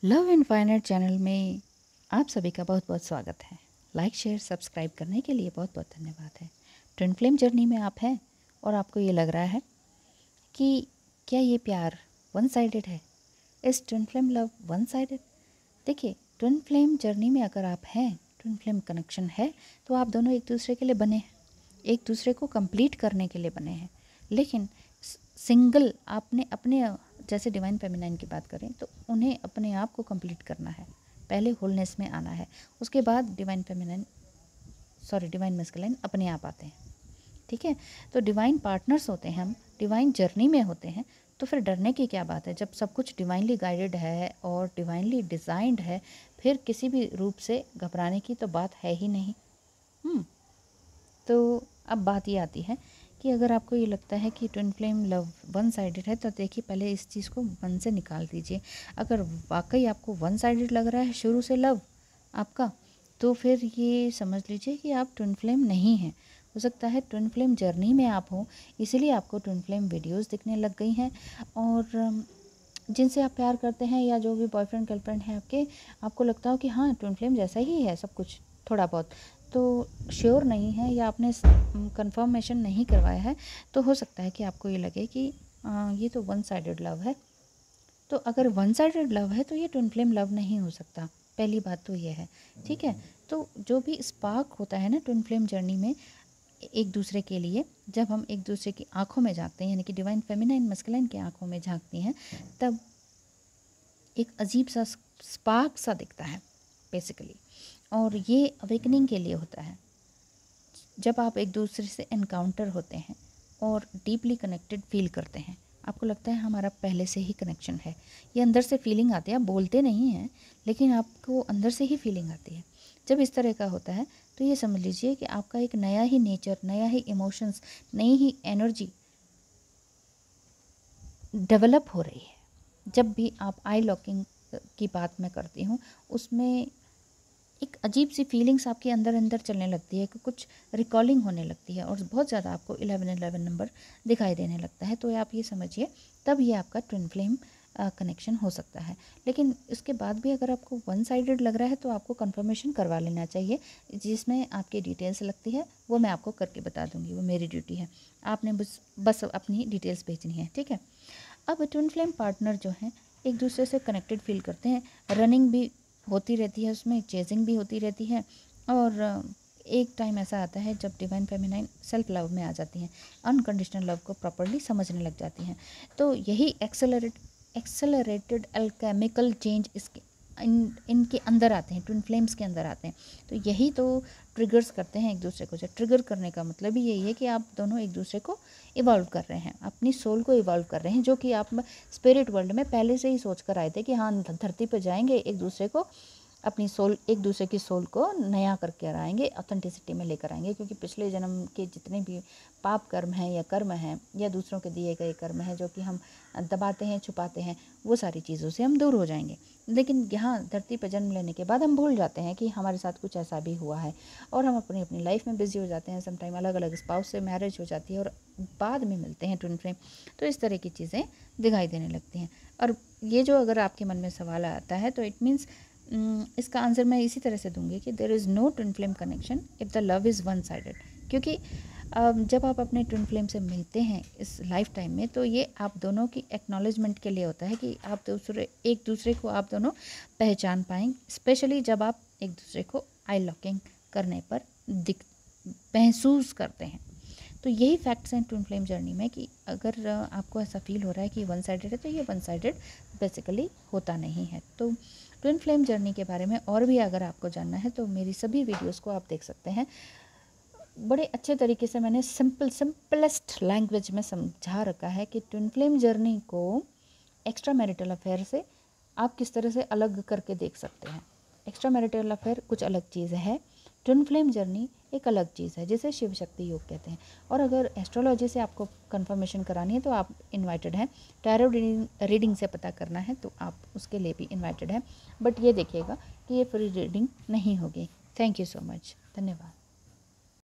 Love infinite channel में आप सभी का बहुत बहुत स्वागत है। लाइक शेयर सब्सक्राइब करने के लिए बहुत बहुत धन्यवाद है। ट्विन फ्लेम जर्नी में आप हैं और आपको ये लग रहा है कि क्या ये प्यार वन साइडेड है? इस twin flame love one sided? देखिए, ट्विन फ्लेम जर्नी में अगर आप हैं, ट्विन फ्लेम कनेक्शन है, तो आप दोनों एक दूसरे के लिए बने हैं, एक दूसरे को कंप्लीट करने के लिए बने हैं। लेकिन सिंगल आपने अपने, जैसे डिवाइन फेमिनाइन की बात करें तो उन्हें अपने आप को कंप्लीट करना है, पहले होलनेस में आना है, उसके बाद डिवाइन मैस्कुलाइन अपने आप आते हैं। ठीक है, तो डिवाइन पार्टनर्स होते हैं, हम डिवाइन जर्नी में होते हैं, तो फिर डरने की क्या बात है? जब सब कुछ डिवाइनली गाइडेड है और डिवाइनली डिज़ाइंड है, फिर किसी भी रूप से घबराने की तो बात है ही नहीं। तो अब बात ये आती है कि अगर आपको ये लगता है कि twin flame love one sided है, तो देखिए पहले इस चीज़ को मन से निकाल दीजिए। अगर वाकई आपको वन साइडेड लग रहा है शुरू से लव आपका, तो फिर ये समझ लीजिए कि आप ट्विन फ्लेम नहीं हैं। हो सकता है ट्विन फ्लेम जर्नी में आप हो, इसीलिए आपको ट्विन फ्लेम वीडियोस दिखने लग गई हैं, और जिनसे आप प्यार करते हैं या जो भी बॉयफ्रेंड गर्लफ्रेंड है आपके, आपको लगता हो कि हाँ ट्विन फ्लेम जैसा ही है सब कुछ, थोड़ा बहुत तो श्योर नहीं है या आपने कंफर्मेशन नहीं करवाया है, तो हो सकता है कि आपको ये लगे कि ये तो वन साइडेड लव है। तो अगर वन साइडेड लव है तो ये ट्विन फ्लेम लव नहीं हो सकता, पहली बात तो ये है। ठीक है, तो जो भी स्पार्क होता है ना ट्विन फ्लेम जर्नी में एक दूसरे के लिए, जब हम एक दूसरे की आंखों में झांकते हैं, यानी कि डिवाइन फेमिनाइन मस्कुलाइन की आंखों में झांकती हैं, तब एक अजीब सा स्पार्क सा दिखता है बेसिकली। और ये अवेकनिंग के लिए होता है, जब आप एक दूसरे से एनकाउंटर होते हैं और डीपली कनेक्टेड फील करते हैं, आपको लगता है हमारा पहले से ही कनेक्शन है। ये अंदर से फीलिंग आती है, आप बोलते नहीं हैं लेकिन आपको अंदर से ही फीलिंग आती है। जब इस तरह का होता है तो ये समझ लीजिए कि आपका एक नया ही नेचर, नया ही इमोशंस, नई ही एनर्जी डेवलप हो रही है। जब भी आप आई लॉकिंग की बात मैं करती हूँ, उसमें एक अजीब सी फीलिंग्स आपके अंदर अंदर चलने लगती है कि कुछ रिकॉलिंग होने लगती है और बहुत ज़्यादा आपको 11 नंबर दिखाई देने लगता है। तो आप ये समझिए तब ये आपका ट्विन फ्लेम कनेक्शन हो सकता है। लेकिन इसके बाद भी अगर आपको वन साइडेड लग रहा है तो आपको कंफर्मेशन करवा लेना चाहिए, जिसमें आपकी डिटेल्स लगती है वो मैं आपको करके बता दूंगी, वो मेरी ड्यूटी है। आपने बस अपनी डिटेल्स भेजनी है। ठीक है, अब ट्विन फ्लेम पार्टनर जो हैं एक दूसरे से कनेक्टेड फील करते हैं, रनिंग भी होती रहती है, उसमें चेजिंग भी होती रहती है, और एक टाइम ऐसा आता है जब डिवाइन फेमिनाइन सेल्फ लव में आ जाती हैं, अनकंडीशनल लव को प्रॉपर्ली समझने लग जाती हैं। तो यही एक्सेलरेटेड अल्केमिकल चेंज इनके अंदर आते हैं, ट्विन फ्लेम्स के अंदर आते हैं। तो यही तो ट्रिगर्स करते हैं एक दूसरे को। जो ट्रिगर करने का मतलब ही यही है कि आप दोनों एक दूसरे को इवॉल्व कर रहे हैं, अपनी सोल को इवॉल्व कर रहे हैं, जो कि आप स्पिरिट वर्ल्ड में पहले से ही सोच कर आए थे कि हाँ धरती पर जाएंगे, एक दूसरे को, अपनी सोल, एक दूसरे की सोल को नया करके आएंगे, ऑथेंटिसिटी में लेकर आएंगे। क्योंकि पिछले जन्म के जितने भी पाप कर्म हैं या कर्म हैं या दूसरों के दिए गए कर्म हैं जो कि हम दबाते हैं, छुपाते हैं, वो सारी चीज़ों से हम दूर हो जाएंगे। लेकिन यहाँ धरती पर जन्म लेने के बाद हम भूल जाते हैं कि हमारे साथ कुछ ऐसा भी हुआ है, और हम अपनी अपनी लाइफ में बिजी हो जाते हैं। समटाइम अलग अलग स्पाउस से मैरिज हो जाती है और बाद में मिलते हैं ट्विन फ्लेम, तो इस तरह की चीज़ें दिखाई देने लगती हैं। और ये जो अगर आपके मन में सवाल आता है तो इट मीन्स इसका आंसर मैं इसी तरह से दूंगी कि there is no twin flame connection if the love is one sided. क्योंकि जब आप अपने ट्विन फ्लेम से मिलते हैं इस लाइफ टाइम में, तो ये आप दोनों की एक्नॉलेजमेंट के लिए होता है कि आप एक दूसरे को आप दोनों पहचान पाएंगे, स्पेशली जब आप एक दूसरे को आई लॉकिंग करने पर महसूस करते हैं। तो यही फैक्ट्स हैं ट्विन फ्लेम जर्नी में कि अगर आपको ऐसा फील हो रहा है कि वन साइडेड है, तो ये वन साइडेड बेसिकली होता नहीं है। तो ट्विन फ्लेम जर्नी के बारे में और भी अगर आपको जानना है तो मेरी सभी वीडियोस को आप देख सकते हैं। बड़े अच्छे तरीके से मैंने सिंपलेस्ट लैंग्वेज में समझा रखा है कि ट्विन फ्लेम जर्नी को एक्स्ट्रा मैरिटल अफेयर से आप किस तरह से अलग करके देख सकते हैं। एक्स्ट्रा मैरिटल अफेयर कुछ अलग चीज़ है, ट्विन फ्लेम जर्नी एक अलग चीज़ है, जिसे शिव शक्ति योग कहते हैं। और अगर एस्ट्रोलॉजी से आपको कंफर्मेशन करानी है तो आप इनवाइटेड हैं। टैरो रीडिंग से पता करना है तो आप उसके लिए भी इनवाइटेड हैं। बट ये देखिएगा कि ये फ्री रीडिंग नहीं होगी। थैंक यू सो मच, धन्यवाद।